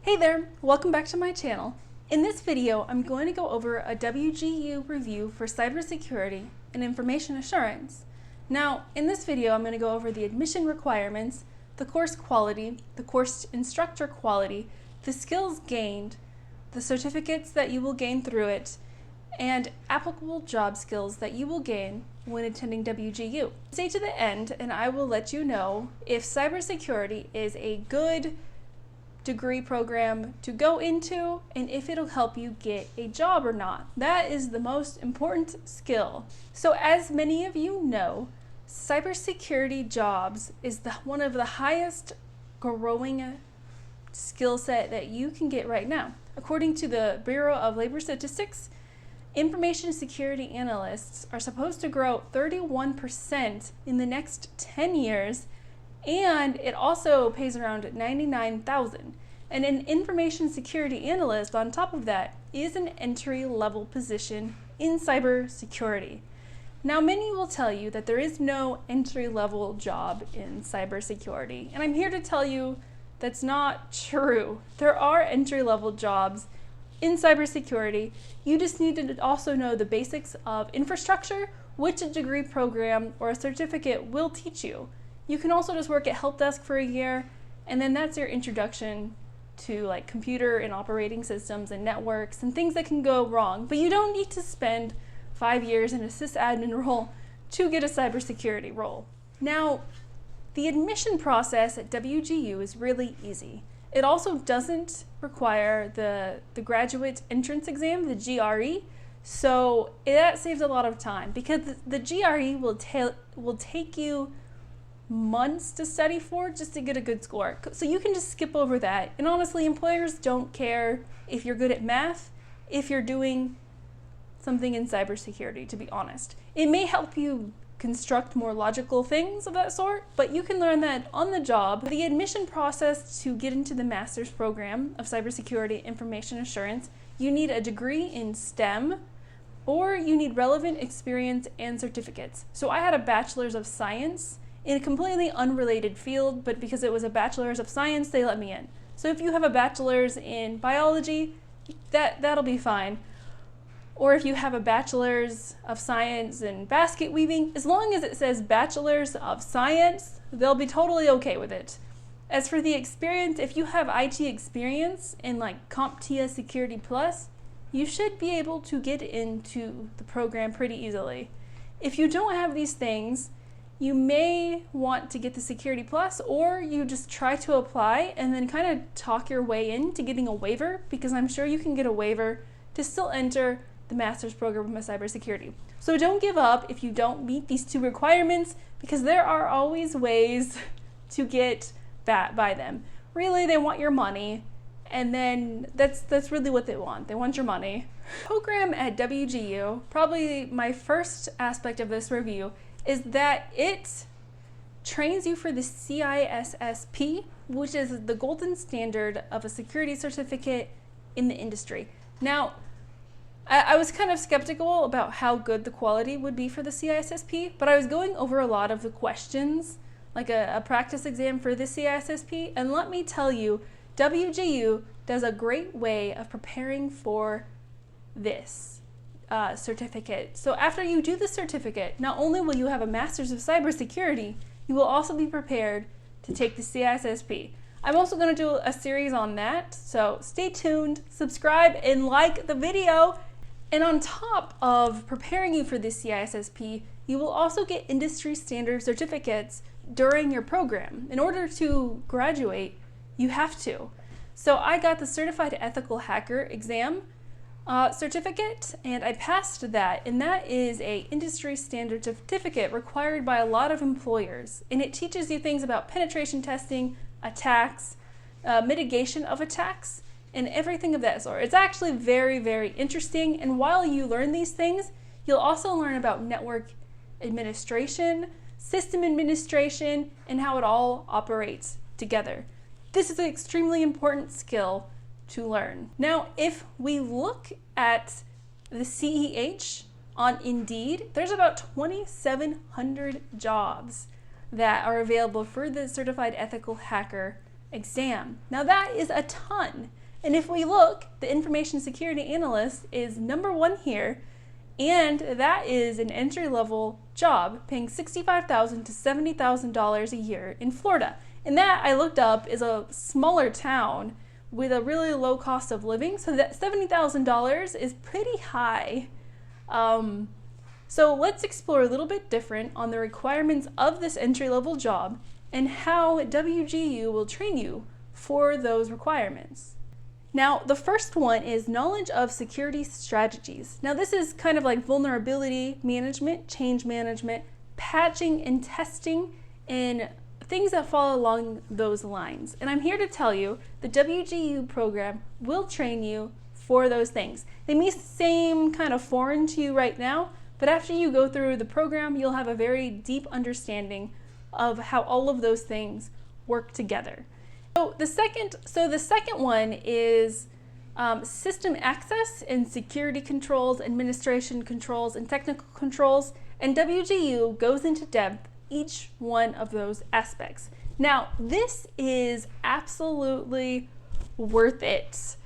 Hey there, welcome back to my channel. In this video, I'm going to go over a WGU review for cybersecurity and information assurance. Now, in this video, I'm going to go over the admission requirements, the course quality, the course instructor quality, the skills gained, the certificates that you will gain through it, and applicable job skills that you will gain when attending WGU. Stay to the end and I will let you know if cybersecurity is a good degree program to go into and if it'll help you get a job or not. That is the most important skill. So as many of you know, cybersecurity jobs is one of the highest growing skill set that you can get right now. According to the Bureau of Labor Statistics, information security analysts are supposed to grow 31% in the next 10 years, and it also pays around $99,000. And an information security analyst on top of that is an entry-level position in cybersecurity. Now, many will tell you that there is no entry-level job in cybersecurity, and I'm here to tell you that's not true. There are entry-level jobs in cybersecurity. You just need to also know the basics of infrastructure, which a degree program or a certificate will teach you. You can also just work at help desk for a year, and then that's your introduction to like computer and operating systems and networks and things that can go wrong. But you don't need to spend 5 years in a sysadmin role to get a cybersecurity role. Now, the admission process at WGU is really easy. It also doesn't require the graduate entrance exam, the GRE, so that saves a lot of time because the GRE will take you months to study for just to get a good score. So you can just skip over that. And honestly, employers don't care if you're good at math, if you're doing something in cybersecurity, to be honest. It may help you construct more logical things of that sort, but you can learn that on the job. The admission process to get into the master's program of cybersecurity information assurance, you need a degree in STEM, or you need relevant experience and certificates. So I had a bachelor's of science in a completely unrelated field, but because it was a bachelor's of science, they let me in. So if you have a bachelor's in biology, that'll be fine. Or if you have a bachelor's of science in basket weaving, as long as it says bachelor's of science, they'll be totally okay with it. As for the experience, if you have IT experience in like CompTIA Security Plus, you should be able to get into the program pretty easily. If you don't have these things, you may want to get the Security Plus, or you just try to apply and then kind of talk your way into getting a waiver, because I'm sure you can get a waiver to still enter the master's program of cybersecurity. So don't give up if you don't meet these two requirements, because there are always ways to get by them. Really, they want your money, and then that's really what they want. They want your money. Program at WGU, probably my first aspect of this review, is that it trains you for the CISSP, which is the golden standard of a security certificate in the industry. Now, I was kind of skeptical about how good the quality would be for the CISSP, but I was going over a lot of the questions, like a practice exam for the CISSP, and let me tell you, WGU does a great way of preparing for this certificate. So after you do the certificate, not only will you have a master's of cybersecurity, you will also be prepared to take the CISSP. I'm also going to do a series on that, so stay tuned, subscribe, and like the video. And on top of preparing you for the CISSP, you will also get industry standard certificates during your program. In order to graduate, you have to. So I got the Certified Ethical Hacker exam certificate, and I passed that, and that is a industry standard certificate required by a lot of employers, and it teaches you things about penetration testing, attacks, mitigation of attacks, and everything of that sort. It's actually very, very interesting, and while you learn these things, you'll also learn about network administration, system administration, and how it all operates together. This is an extremely important skill to learn. Now, if we look at the CEH on Indeed, there's about 2,700 jobs that are available for the Certified Ethical Hacker exam. Now that is a ton. And if we look, the information security analyst is #1 here, and that is an entry-level job paying $65,000 to $70,000 a year in Florida. And that, I looked up, is a smaller town with a really low cost of living, so that $70,000 is pretty high. So let's explore a little bit different on the requirements of this entry-level job and how WGU will train you for those requirements. Now, the first one is knowledge of security strategies. Now, this is kind of like vulnerability management, change management, patching and testing, and things that fall along those lines. And I'm here to tell you the WGU program will train you for those things. They may seem kind of foreign to you right now, but after you go through the program, you'll have a very deep understanding of how all of those things work together. So the second one is system access and security controls, administration controls, and technical controls. And WGU goes into depth each one of those aspects. Now, this is absolutely worth it.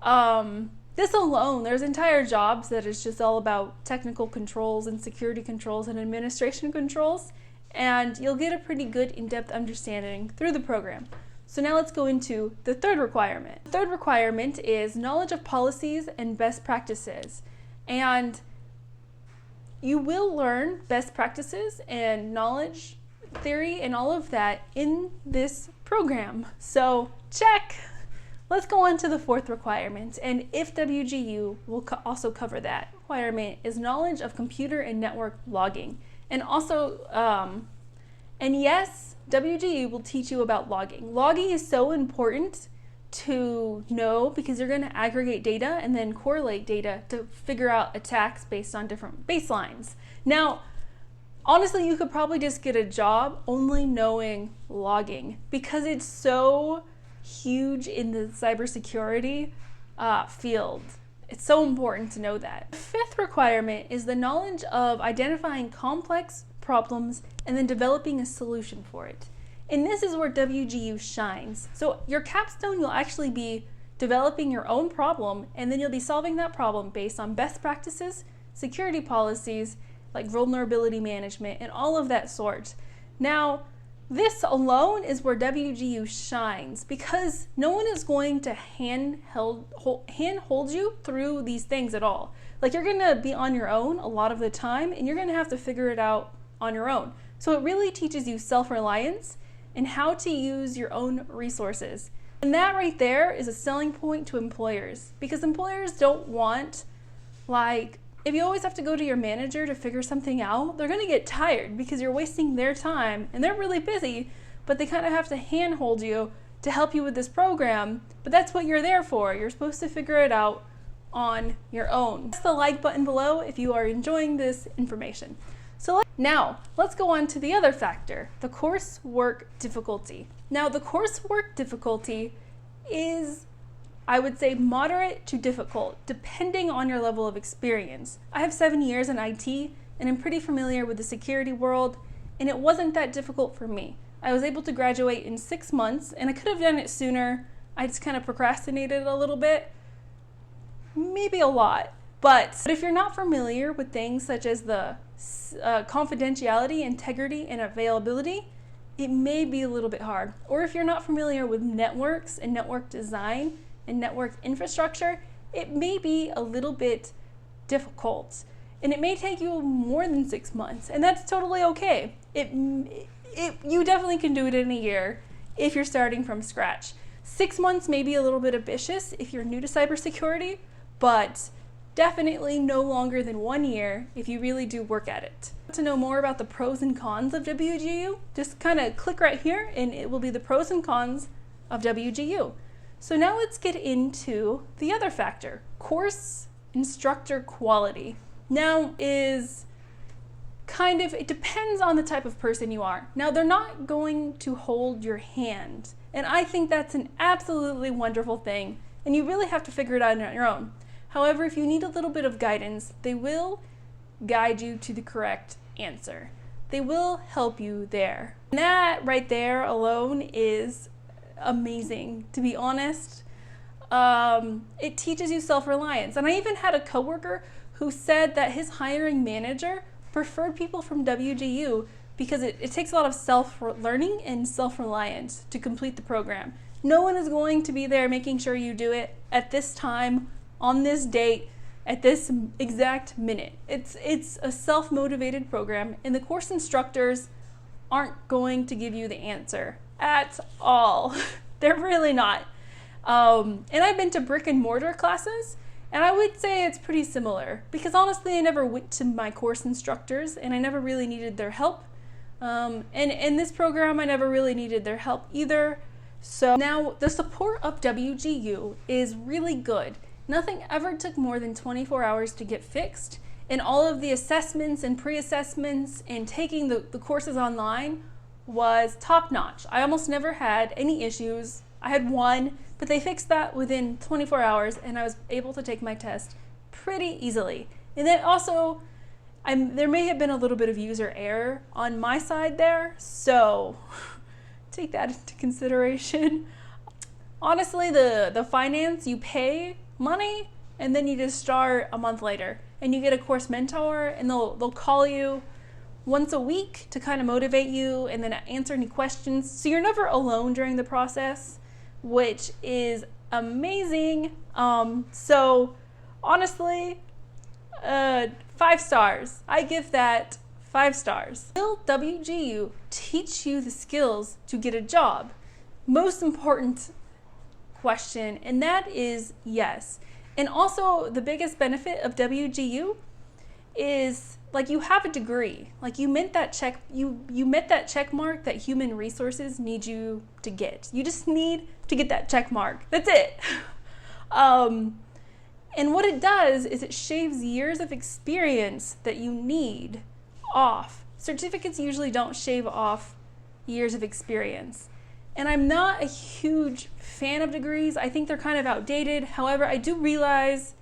This alone, there's entire jobs that is just all about technical controls and security controls and administration controls, and you'll get a pretty good in-depth understanding through the program. So now let's go into the third requirement. The third requirement is knowledge of policies and best practices. And you will learn best practices and knowledge theory and all of that in this program. So check. Let's go on to the fourth requirement, and if WGU will also cover that requirement, is knowledge of computer and network logging. And also, and yes, WGU will teach you about logging. Logging is so important to know because you're going to aggregate data and then correlate data to figure out attacks based on different baselines. Now, honestly, you could probably just get a job only knowing logging because it's so huge in the cybersecurity field. It's so important to know that. The fifth requirement is the knowledge of identifying complex problems and then developing a solution for it. And this is where WGU shines. So your capstone, you'll actually be developing your own problem, and then you'll be solving that problem based on best practices, security policies, like vulnerability management, and all of that sort. Now, this alone is where WGU shines because no one is going to hand-hold you through these things at all. Like, you're going to be on your own a lot of the time, and you're going to have to figure it out on your own. So it really teaches you self-reliance and how to use your own resources. And that right there is a selling point to employers because employers don't want, like, if you always have to go to your manager to figure something out, they're going to get tired because you're wasting their time and they're really busy, but they kind of have to handhold you to help you with this program. But that's what you're there for. You're supposed to figure it out on your own. Press the like button below if you are enjoying this information. So now let's go on to the other factor, the coursework difficulty. Now the coursework difficulty is, I would say, moderate to difficult, depending on your level of experience. I have 7 years in IT, and I'm pretty familiar with the security world, and it wasn't that difficult for me. I was able to graduate in 6 months, and I could have done it sooner. I just kind of procrastinated a little bit, maybe a lot. But if you're not familiar with things such as the confidentiality, integrity, and availability, it may be a little bit hard. Or if you're not familiar with networks and network design and network infrastructure, it may be a little bit difficult. And it may take you more than 6 months, and that's totally okay. You definitely can do it in a year if you're starting from scratch. 6 months may be a little bit ambitious if you're new to cybersecurity, but definitely no longer than 1 year if you really do work at it. To know more about the pros and cons of WGU, just kind of click right here and it will be the pros and cons of WGU. So now let's get into the other factor, course instructor quality. Now is kind of, it depends on the type of person you are. Now they're not going to hold your hand, and I think that's an absolutely wonderful thing, and you really have to figure it out on your own. However, if you need a little bit of guidance, they will guide you to the correct answer. They will help you there. And that right there alone is amazing, to be honest. It teaches you self-reliance. And I even had a coworker who said that his hiring manager preferred people from WGU because it takes a lot of self-learning and self-reliance to complete the program. No one is going to be there making sure you do it at this time, on this date, at this exact minute. It's a self-motivated program, and the course instructors aren't going to give you the answer at all. They're really not. And I've been to brick and mortar classes, and I would say it's pretty similar because honestly I never went to my course instructors and I never really needed their help. And in this program I never really needed their help either. So now the support of WGU is really good. Nothing ever took more than 24 hours to get fixed, and all of the assessments and pre-assessments and taking the courses online was top-notch. I almost never had any issues. I had one, but they fixed that within 24 hours and I was able to take my test pretty easily. And then also, there may have been a little bit of user error on my side there, so take that into consideration. Honestly, the finance, you pay money and then you just start a month later and you get a course mentor and they'll call you once a week to kind of motivate you and then answer any questions. So you're never alone during the process, which is amazing. So honestly, 5 stars. I give that 5 stars. Will WGU teach you the skills to get a job? Most important question, and that is yes. And also the biggest benefit of WGU is like you have a degree. Like you met that check mark that human resources need you to get. You just need to get that check mark. That's it. And what it does is it shaves years of experience that you need off. Certificates usually don't shave off years of experience. And I'm not a huge fan of degrees. I think they're kind of outdated. However, I do realize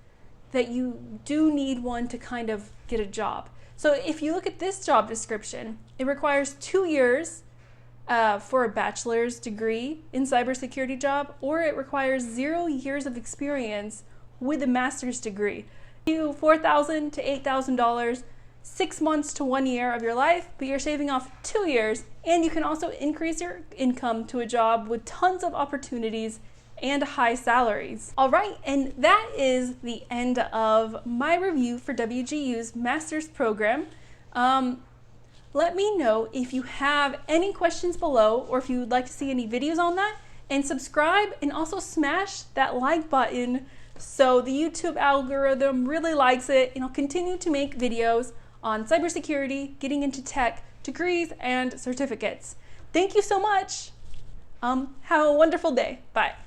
that you do need one to kind of get a job. So if you look at this job description, it requires 2 years for a bachelor's degree in cybersecurity job, or it requires 0 years of experience with a master's degree. You $4,000 to $8,000, 6 months to 1 year of your life, but you're shaving off 2 years, and you can also increase your income to a job with tons of opportunities and high salaries. All right, and that is the end of my review for WGU's master's program. Let me know if you have any questions below or if you would like to see any videos on that, and subscribe and also smash that like button so the YouTube algorithm really likes it, and I'll continue to make videos on cybersecurity, getting into tech, degrees, and certificates. Thank you so much. Have a wonderful day. Bye.